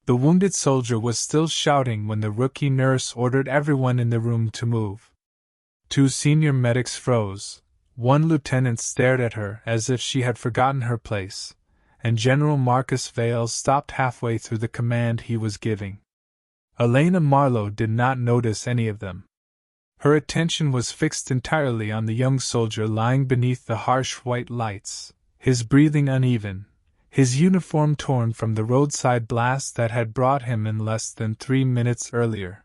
The wounded soldier was still shouting when the rookie nurse ordered everyone in the room to move. Two senior medics froze. One lieutenant stared at her as if she had forgotten her place, and General Marcus Vale stopped halfway through the command he was giving. Elena Marlowe did not notice any of them. Her attention was fixed entirely on the young soldier lying beneath the harsh white lights, his breathing uneven, his uniform torn from the roadside blast that had brought him in less than 3 minutes earlier.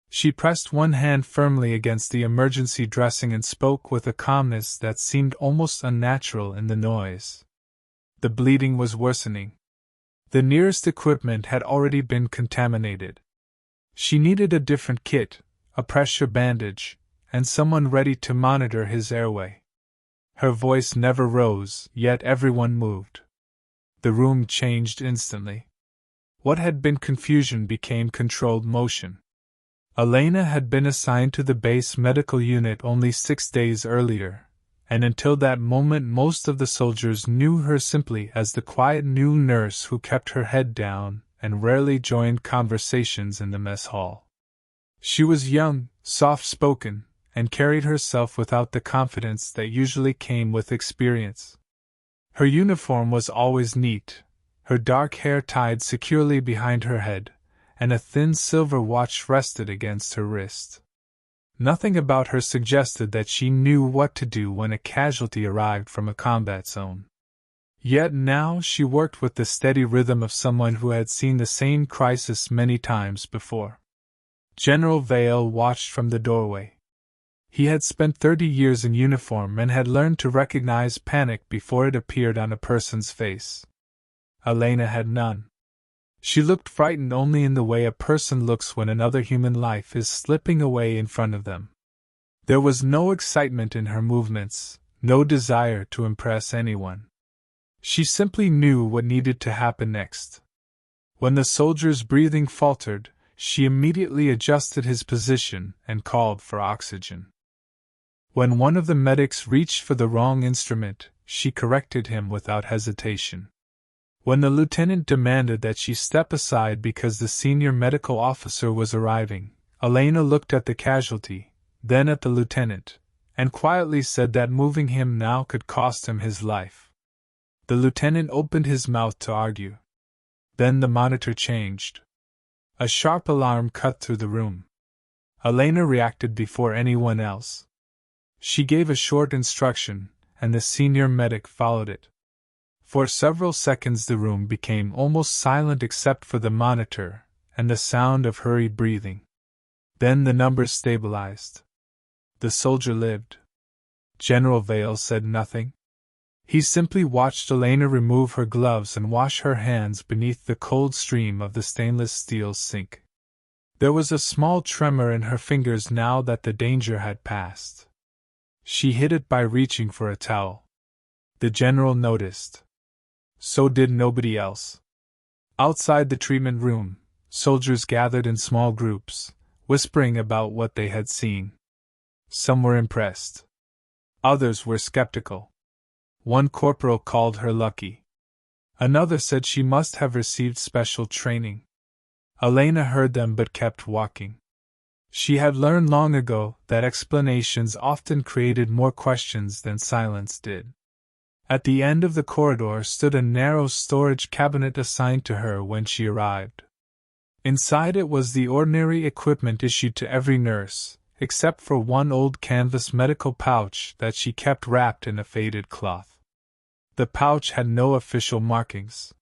She pressed one hand firmly against the emergency dressing and spoke with a calmness that seemed almost unnatural in the noise. The bleeding was worsening. The nearest equipment had already been contaminated. She needed a different kit, a pressure bandage, and someone ready to monitor his airway. Her voice never rose, yet everyone moved. The room changed instantly. What had been confusion became controlled motion. Elena had been assigned to the base medical unit only 6 days earlier, and until that moment most of the soldiers knew her simply as the quiet new nurse who kept her head down and rarely joined conversations in the mess hall. She was young, soft-spoken, and carried herself without the confidence that usually came with experience. Her uniform was always neat, her dark hair tied securely behind her head, and a thin silver watch rested against her wrist. Nothing about her suggested that she knew what to do when a casualty arrived from a combat zone. Yet now she worked with the steady rhythm of someone who had seen the same crisis many times before. General Vale watched from the doorway. He had spent 30 years in uniform and had learned to recognize panic before it appeared on a person's face. Elena had none. She looked frightened only in the way a person looks when another human life is slipping away in front of them. There was no excitement in her movements, no desire to impress anyone. She simply knew what needed to happen next. When the soldier's breathing faltered, she immediately adjusted his position and called for oxygen. When one of the medics reached for the wrong instrument, she corrected him without hesitation. When the lieutenant demanded that she step aside because the senior medical officer was arriving, Elena looked at the casualty, then at the lieutenant, and quietly said that moving him now could cost him his life. The lieutenant opened his mouth to argue. Then the monitor changed. A sharp alarm cut through the room. Elena reacted before anyone else. She gave a short instruction, and the senior medic followed it. For several seconds the room became almost silent except for the monitor and the sound of hurried breathing. Then the numbers stabilized. The soldier lived. General Vale said nothing. He simply watched Elena remove her gloves and wash her hands beneath the cold stream of the stainless steel sink. There was a small tremor in her fingers now that the danger had passed. She hid it by reaching for a towel. The general noticed. So did nobody else. Outside the treatment room, soldiers gathered in small groups, whispering about what they had seen. Some were impressed. Others were skeptical. One corporal called her lucky. Another said she must have received special training. Elena heard them but kept walking. She had learned long ago that explanations often created more questions than silence did. At the end of the corridor stood a narrow storage cabinet assigned to her when she arrived. Inside it was the ordinary equipment issued to every nurse, except for one old canvas medical pouch that she kept wrapped in a faded cloth. The pouch had no official markings.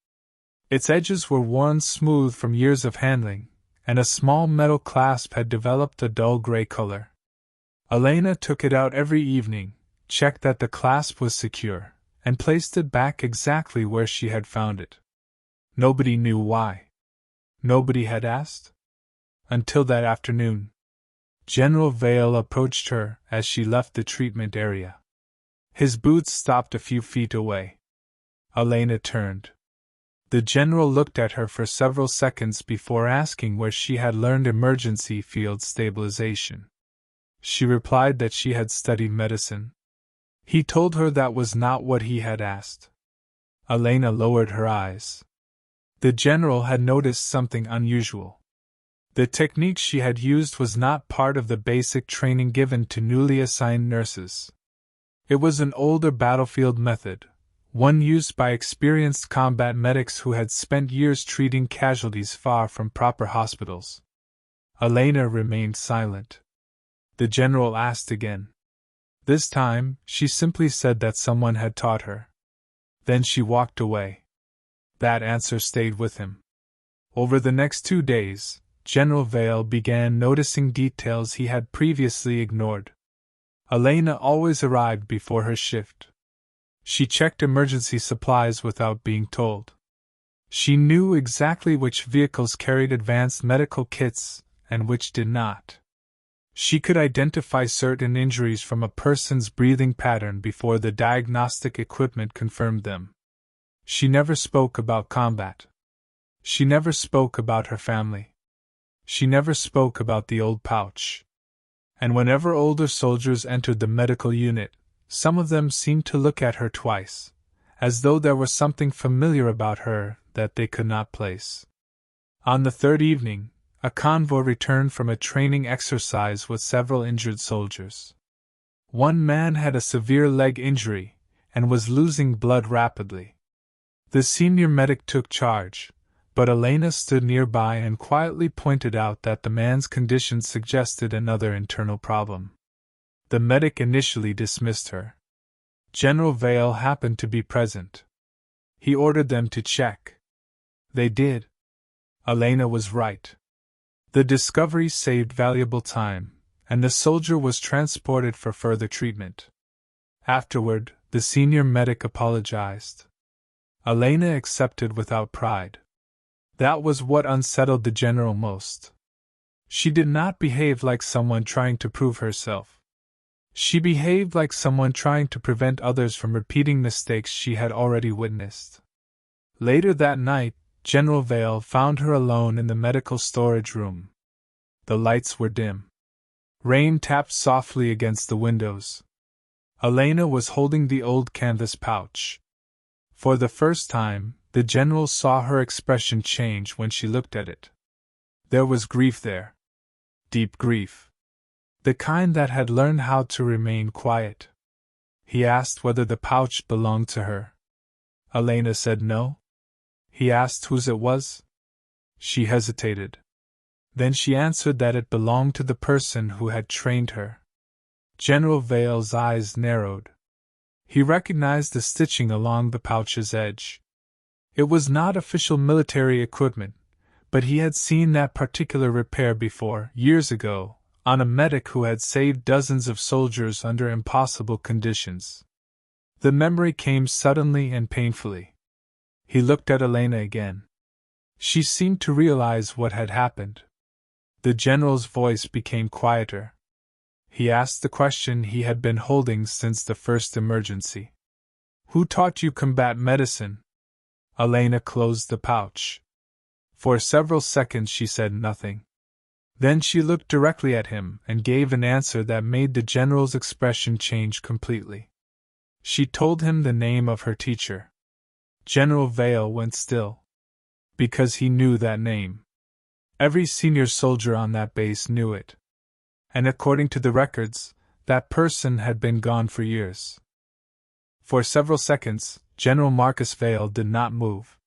Its edges were worn smooth from years of handling, and a small metal clasp had developed a dull gray color. Elena took it out every evening, checked that the clasp was secure, and placed it back exactly where she had found it. Nobody knew why. Nobody had asked. Until that afternoon. General Vale approached her as she left the treatment area. His boots stopped a few feet away. Elena turned. The general looked at her for several seconds before asking where she had learned emergency field stabilization. She replied that she had studied medicine. He told her that was not what he had asked. Elena lowered her eyes. The general had noticed something unusual. The technique she had used was not part of the basic training given to newly assigned nurses. It was an older battlefield method, one used by experienced combat medics who had spent years treating casualties far from proper hospitals. Elena remained silent. The general asked again. This time, she simply said that someone had taught her. Then she walked away. That answer stayed with him. Over the next 2 days, General Vale began noticing details he had previously ignored. Elena always arrived before her shift. She checked emergency supplies without being told. She knew exactly which vehicles carried advanced medical kits and which did not. She could identify certain injuries from a person's breathing pattern before the diagnostic equipment confirmed them. She never spoke about combat. She never spoke about her family. She never spoke about the old pouch. And whenever older soldiers entered the medical unit, some of them seemed to look at her twice, as though there was something familiar about her that they could not place. On the third evening, a convoy returned from a training exercise with several injured soldiers. One man had a severe leg injury and was losing blood rapidly. The senior medic took charge, but Elena stood nearby and quietly pointed out that the man's condition suggested another internal problem. The medic initially dismissed her. General Vale happened to be present. He ordered them to check. They did. Elena was right. The discovery saved valuable time, and the soldier was transported for further treatment. Afterward, the senior medic apologized. Elena accepted without pride. That was what unsettled the general most. She did not behave like someone trying to prove herself. She behaved like someone trying to prevent others from repeating mistakes she had already witnessed. Later that night, General Vale found her alone in the medical storage room. The lights were dim. Rain tapped softly against the windows. Elena was holding the old canvas pouch. For the first time, the general saw her expression change when she looked at it. There was grief there. Deep grief. The kind that had learned how to remain quiet. He asked whether the pouch belonged to her. Elena said no. He asked whose it was. She hesitated. Then she answered that it belonged to the person who had trained her. General Vale's eyes narrowed. He recognized the stitching along the pouch's edge. It was not official military equipment, but he had seen that particular repair before, years ago, on a medic who had saved dozens of soldiers under impossible conditions. The memory came suddenly and painfully. He looked at Elena again. She seemed to realize what had happened. The general's voice became quieter. He asked the question he had been holding since the first emergency. Who taught you combat medicine? Elena closed the pouch. For several seconds she said nothing. Then she looked directly at him and gave an answer that made the general's expression change completely. She told him the name of her teacher. General Vale went still. Because he knew that name. Every senior soldier on that base knew it. And according to the records, that person had been gone for years. For several seconds, General Marcus Vale did not move.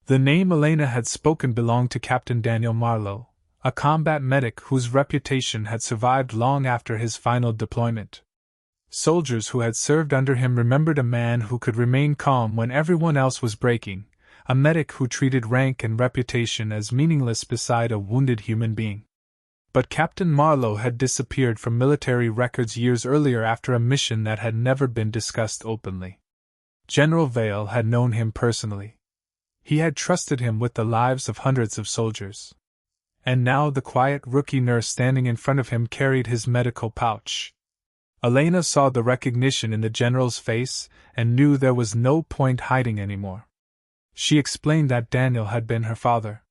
The name Elena had spoken belonged to Captain Daniel Marlowe, a combat medic whose reputation had survived long after his final deployment. Soldiers who had served under him remembered a man who could remain calm when everyone else was breaking, a medic who treated rank and reputation as meaningless beside a wounded human being. But Captain Marlowe had disappeared from military records years earlier after a mission that had never been discussed openly. General Vale had known him personally. He had trusted him with the lives of hundreds of soldiers. And now the quiet rookie nurse standing in front of him carried his medical pouch. Elena saw the recognition in the general's face and knew there was no point hiding anymore. She explained that Daniel had been her father.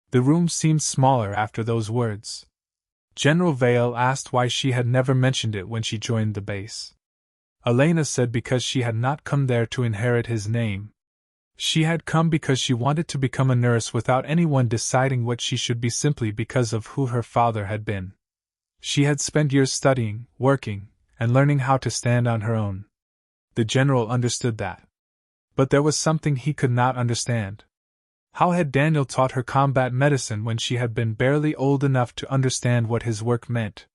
The room seemed smaller after those words. General Vale asked why she had never mentioned it when she joined the base. Elena said because she had not come there to inherit his name. She had come because she wanted to become a nurse without anyone deciding what she should be simply because of who her father had been. She had spent years studying, working, and learning how to stand on her own. The general understood that. But there was something he could not understand. How had Daniel taught her combat medicine when she had been barely old enough to understand what his work meant?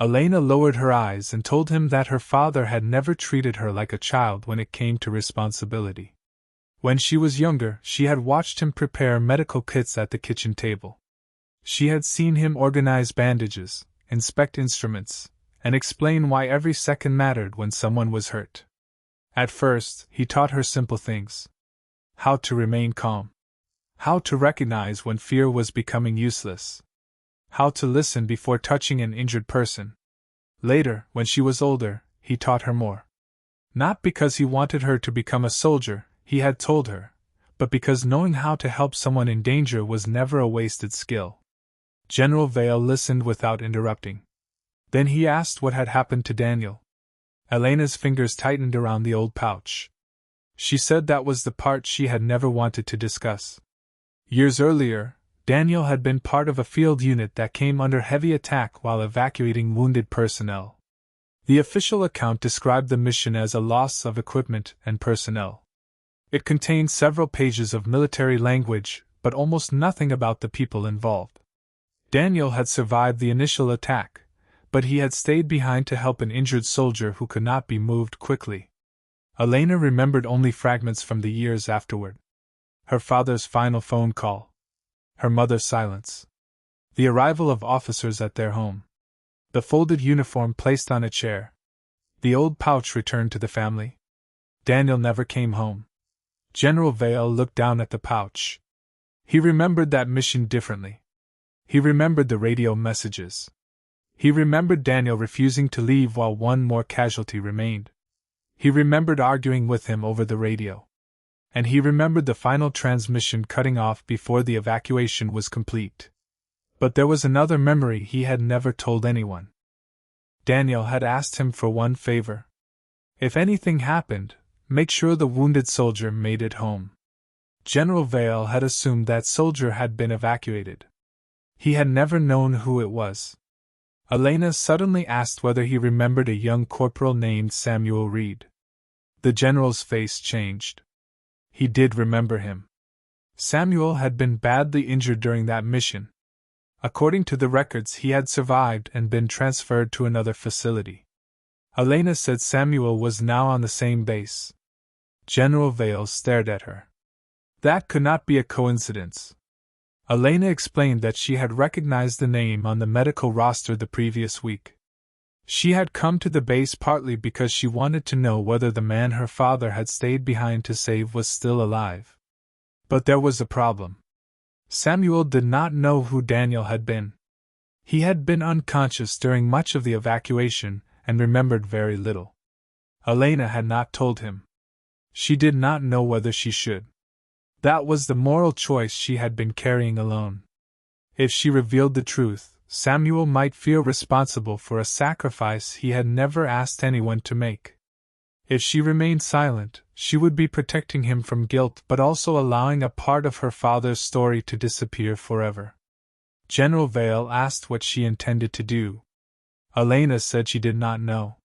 Elena lowered her eyes and told him that her father had never treated her like a child when it came to responsibility. When she was younger, she had watched him prepare medical kits at the kitchen table. She had seen him organize bandages, inspect instruments, and explain why every second mattered when someone was hurt. At first, he taught her simple things. How to remain calm. How to recognize when fear was becoming useless. How to listen before touching an injured person. Later, when she was older, he taught her more. Not because he wanted her to become a soldier, he had told her, but because knowing how to help someone in danger was never a wasted skill. General Vale listened without interrupting. Then he asked what had happened to Daniel. Elena's fingers tightened around the old pouch. She said that was the part she had never wanted to discuss. Years earlier, Daniel had been part of a field unit that came under heavy attack while evacuating wounded personnel. The official account described the mission as a loss of equipment and personnel. It contained several pages of military language, but almost nothing about the people involved. Daniel had survived the initial attack, but he had stayed behind to help an injured soldier who could not be moved quickly. Elena remembered only fragments from the years afterward. Her father's final phone call. Her mother's silence. The arrival of officers at their home. The folded uniform placed on a chair. The old pouch returned to the family. Daniel never came home. General Vale looked down at the pouch. He remembered that mission differently. He remembered the radio messages. He remembered Daniel refusing to leave while one more casualty remained. He remembered arguing with him over the radio. And he remembered the final transmission cutting off before the evacuation was complete. But there was another memory he had never told anyone. Daniel had asked him for one favor. If anything happened, make sure the wounded soldier made it home. General Vale had assumed that soldier had been evacuated. He had never known who it was. Elena suddenly asked whether he remembered a young corporal named Samuel Reed. The general's face changed. He did remember him. Samuel had been badly injured during that mission. According to the records, he had survived and been transferred to another facility. Elena said Samuel was now on the same base. General Vale stared at her. That could not be a coincidence. Elena explained that she had recognized the name on the medical roster the previous week. She had come to the base partly because she wanted to know whether the man her father had stayed behind to save was still alive. But there was a problem. Samuel did not know who Daniel had been. He had been unconscious during much of the evacuation and remembered very little. Elena had not told him. She did not know whether she should. That was the moral choice she had been carrying alone. If she revealed the truth, Samuel might feel responsible for a sacrifice he had never asked anyone to make. If she remained silent, she would be protecting him from guilt but also allowing a part of her father's story to disappear forever. General Vale asked what she intended to do. Elena said she did not know.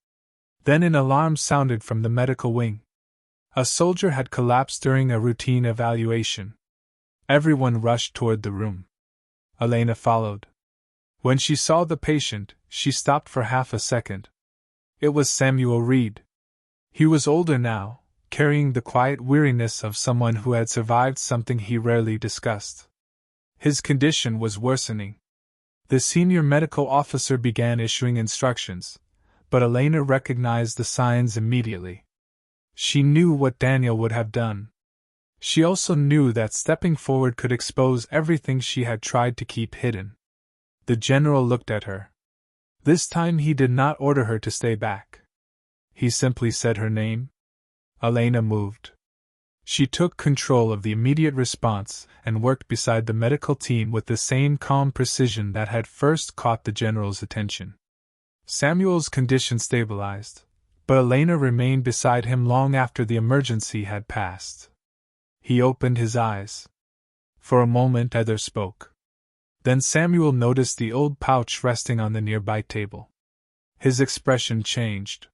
Then an alarm sounded from the medical wing. A soldier had collapsed during a routine evaluation. Everyone rushed toward the room. Elena followed. When she saw the patient, she stopped for half a second. It was Samuel Reed. He was older now, carrying the quiet weariness of someone who had survived something he rarely discussed. His condition was worsening. The senior medical officer began issuing instructions, but Elena recognized the signs immediately. She knew what Daniel would have done. She also knew that stepping forward could expose everything she had tried to keep hidden. The general looked at her. This time he did not order her to stay back. He simply said her name. Elena moved. She took control of the immediate response and worked beside the medical team with the same calm precision that had first caught the general's attention. Samuel's condition stabilized, but Elena remained beside him long after the emergency had passed. He opened his eyes. For a moment neither spoke. Then Samuel noticed the old pouch resting on the nearby table. His expression changed.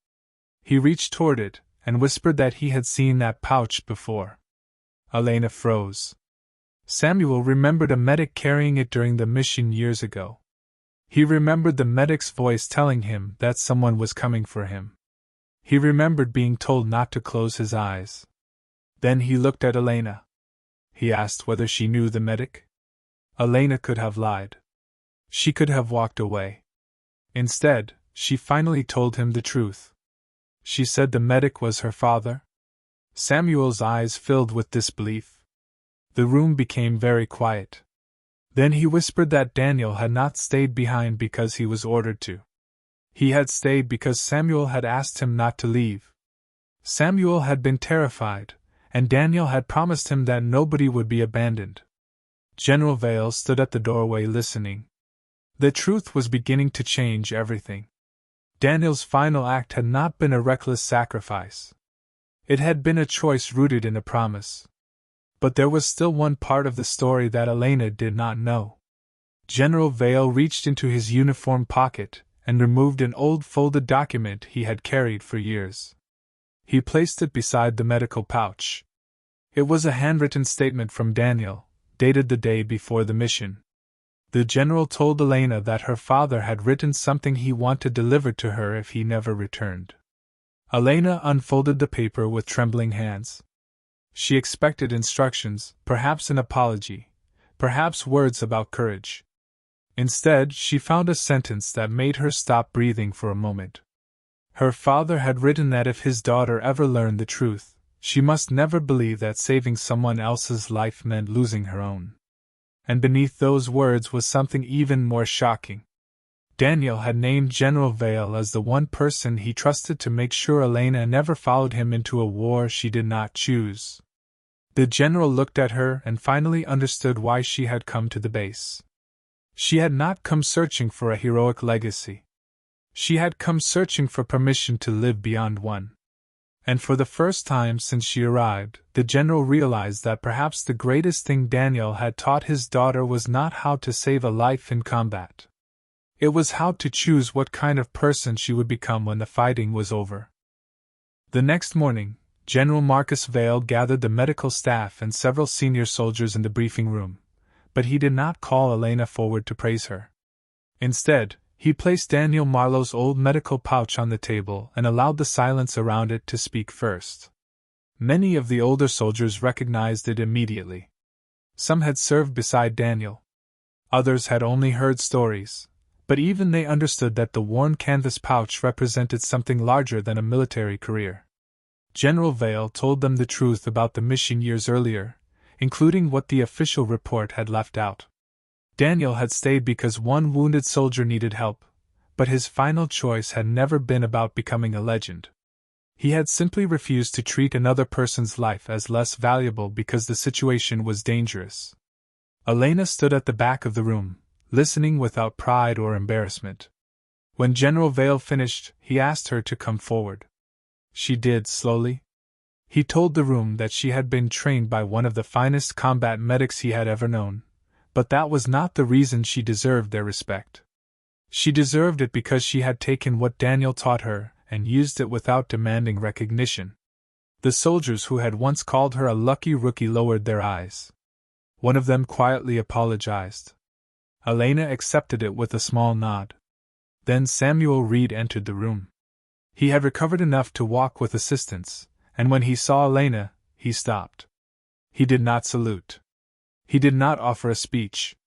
He reached toward it, and whispered that he had seen that pouch before. Elena froze. Samuel remembered a medic carrying it during the mission years ago. He remembered the medic's voice telling him that someone was coming for him. He remembered being told not to close his eyes. Then he looked at Elena. He asked whether she knew the medic. Elena could have lied. She could have walked away. Instead, she finally told him the truth. She said the medic was her father. Samuel's eyes filled with disbelief. The room became very quiet. Then he whispered that Daniel had not stayed behind because he was ordered to. He had stayed because Samuel had asked him not to leave. Samuel had been terrified, and Daniel had promised him that nobody would be abandoned. General Vale stood at the doorway listening. The truth was beginning to change everything. Daniel's final act had not been a reckless sacrifice. It had been a choice rooted in a promise. But there was still one part of the story that Elena did not know. General Vale reached into his uniform pocket and removed an old folded document he had carried for years. He placed it beside the medical pouch. It was a handwritten statement from Daniel, dated the day before the mission. The general told Elena that her father had written something he wanted delivered to her if he never returned. Elena unfolded the paper with trembling hands. She expected instructions, perhaps an apology, perhaps words about courage. Instead, she found a sentence that made her stop breathing for a moment. Her father had written that if his daughter ever learned the truth, she must never believe that saving someone else's life meant losing her own. And beneath those words was something even more shocking. Daniel had named General Vale as the one person he trusted to make sure Elena never followed him into a war she did not choose. The general looked at her and finally understood why she had come to the base. She had not come searching for a heroic legacy. She had come searching for permission to live beyond one. And for the first time since she arrived, the general realized that perhaps the greatest thing Daniel had taught his daughter was not how to save a life in combat. It was how to choose what kind of person she would become when the fighting was over. The next morning, General Marcus Vale gathered the medical staff and several senior soldiers in the briefing room, but he did not call Elena forward to praise her. Instead, he placed Daniel Marlowe's old medical pouch on the table and allowed the silence around it to speak first. Many of the older soldiers recognized it immediately. Some had served beside Daniel. Others had only heard stories, but even they understood that the worn canvas pouch represented something larger than a military career. General Vale told them the truth about the mission years earlier, including what the official report had left out. Daniel had stayed because one wounded soldier needed help, but his final choice had never been about becoming a legend. He had simply refused to treat another person's life as less valuable because the situation was dangerous. Elena stood at the back of the room, listening without pride or embarrassment. When General Vale finished, he asked her to come forward. She did slowly. He told the room that she had been trained by one of the finest combat medics he had ever known, but that was not the reason she deserved their respect. She deserved it because she had taken what Daniel taught her and used it without demanding recognition. The soldiers who had once called her a lucky rookie lowered their eyes. One of them quietly apologized. Elena accepted it with a small nod. Then Samuel Reed entered the room. He had recovered enough to walk with assistance, and when he saw Elena, he stopped. He did not salute. He did not offer a speech.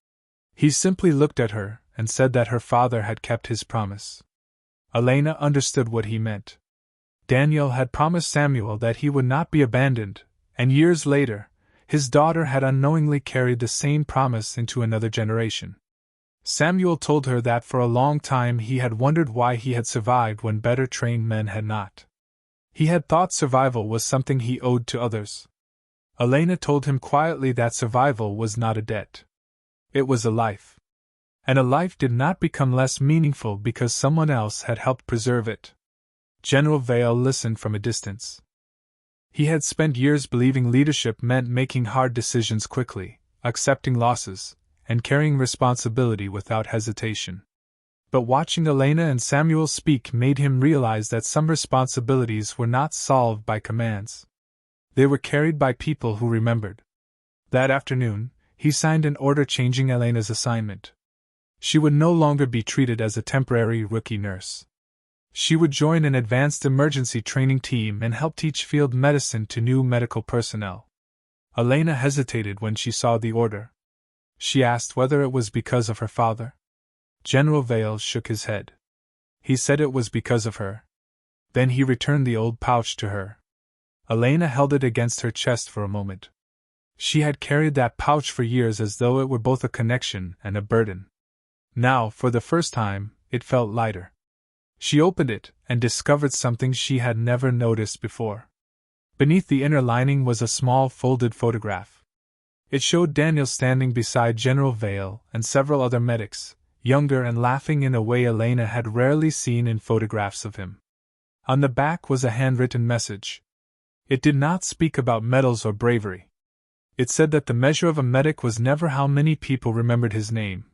He simply looked at her and said that her father had kept his promise. Elena understood what he meant. Daniel had promised Samuel that he would not be abandoned, and years later, his daughter had unknowingly carried the same promise into another generation. Samuel told her that for a long time he had wondered why he had survived when better trained men had not. He had thought survival was something he owed to others. Elena told him quietly that survival was not a debt. It was a life. And a life did not become less meaningful because someone else had helped preserve it. General Vale listened from a distance. He had spent years believing leadership meant making hard decisions quickly, accepting losses, and carrying responsibility without hesitation. But watching Elena and Samuel speak made him realize that some responsibilities were not solved by commands. They were carried by people who remembered. That afternoon, he signed an order changing Elena's assignment. She would no longer be treated as a temporary rookie nurse. She would join an advanced emergency training team and help teach field medicine to new medical personnel. Elena hesitated when she saw the order. She asked whether it was because of her father. General Vale shook his head. He said it was because of her. Then he returned the old pouch to her. Elena held it against her chest for a moment. She had carried that pouch for years as though it were both a connection and a burden. Now, for the first time, it felt lighter. She opened it and discovered something she had never noticed before. Beneath the inner lining was a small folded photograph. It showed Daniel standing beside General Vale and several other medics, younger and laughing in a way Elena had rarely seen in photographs of him. On the back was a handwritten message. It did not speak about medals or bravery. It said that the measure of a medic was never how many people remembered his name,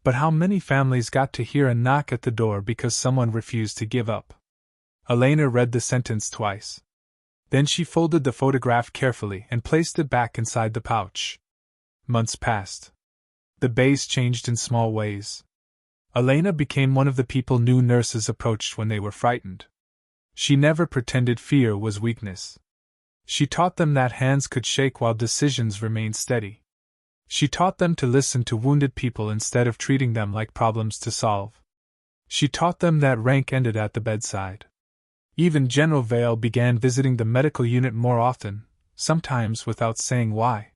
but how many families got to hear a knock at the door because someone refused to give up. Elena read the sentence twice. Then she folded the photograph carefully and placed it back inside the pouch. Months passed. The base changed in small ways. Elena became one of the people new nurses approached when they were frightened. She never pretended fear was weakness. She taught them that hands could shake while decisions remained steady. She taught them to listen to wounded people instead of treating them like problems to solve. She taught them that rank ended at the bedside. Even General Vale began visiting the medical unit more often, sometimes without saying why.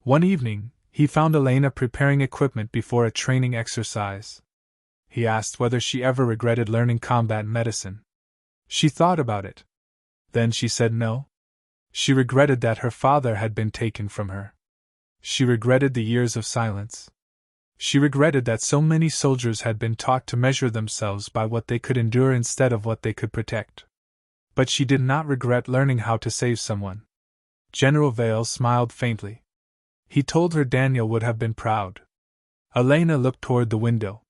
One evening, he found Elena preparing equipment before a training exercise. He asked whether she ever regretted learning combat medicine. She thought about it. Then she said no. She regretted that her father had been taken from her. She regretted the years of silence. She regretted that so many soldiers had been taught to measure themselves by what they could endure instead of what they could protect. But she did not regret learning how to save someone. General Vale smiled faintly. He told her Daniel would have been proud. Elena looked toward the window.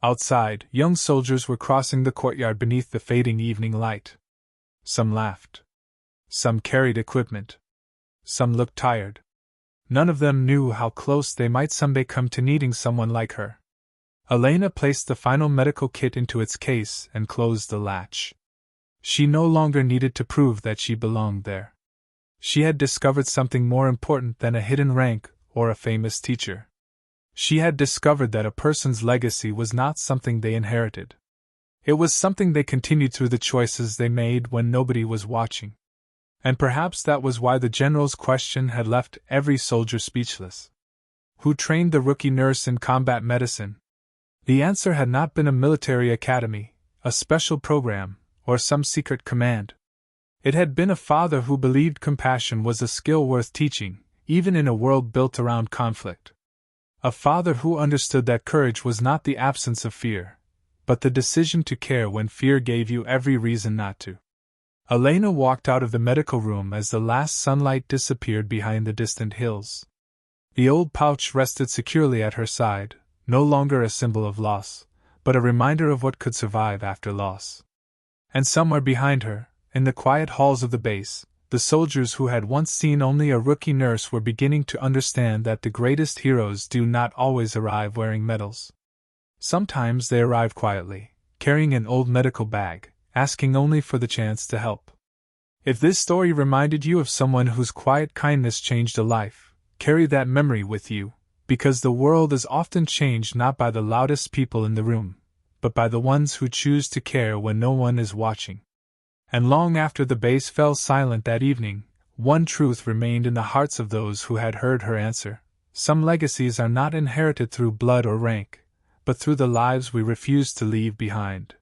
Outside, young soldiers were crossing the courtyard beneath the fading evening light. Some laughed. Some carried equipment. Some looked tired. None of them knew how close they might someday come to needing someone like her. Elena placed the final medical kit into its case and closed the latch. She no longer needed to prove that she belonged there. She had discovered something more important than a hidden rank or a famous teacher. She had discovered that a person's legacy was not something they inherited. It was something they continued through the choices they made when nobody was watching. And perhaps that was why the general's question had left every soldier speechless. Who trained the rookie nurse in combat medicine? The answer had not been a military academy, a special program, or some secret command. It had been a father who believed compassion was a skill worth teaching, even in a world built around conflict. A father who understood that courage was not the absence of fear, but the decision to care when fear gave you every reason not to. Elena walked out of the medical room as the last sunlight disappeared behind the distant hills. The old pouch rested securely at her side, no longer a symbol of loss, but a reminder of what could survive after loss. And somewhere behind her, in the quiet halls of the base, the soldiers who had once seen only a rookie nurse were beginning to understand that the greatest heroes do not always arrive wearing medals. Sometimes they arrive quietly, carrying an old medical bag, asking only for the chance to help. If this story reminded you of someone whose quiet kindness changed a life, carry that memory with you, because the world is often changed not by the loudest people in the room, but by the ones who choose to care when no one is watching. And long after the base fell silent that evening, one truth remained in the hearts of those who had heard her answer: some legacies are not inherited through blood or rank, but through the lives we refuse to leave behind.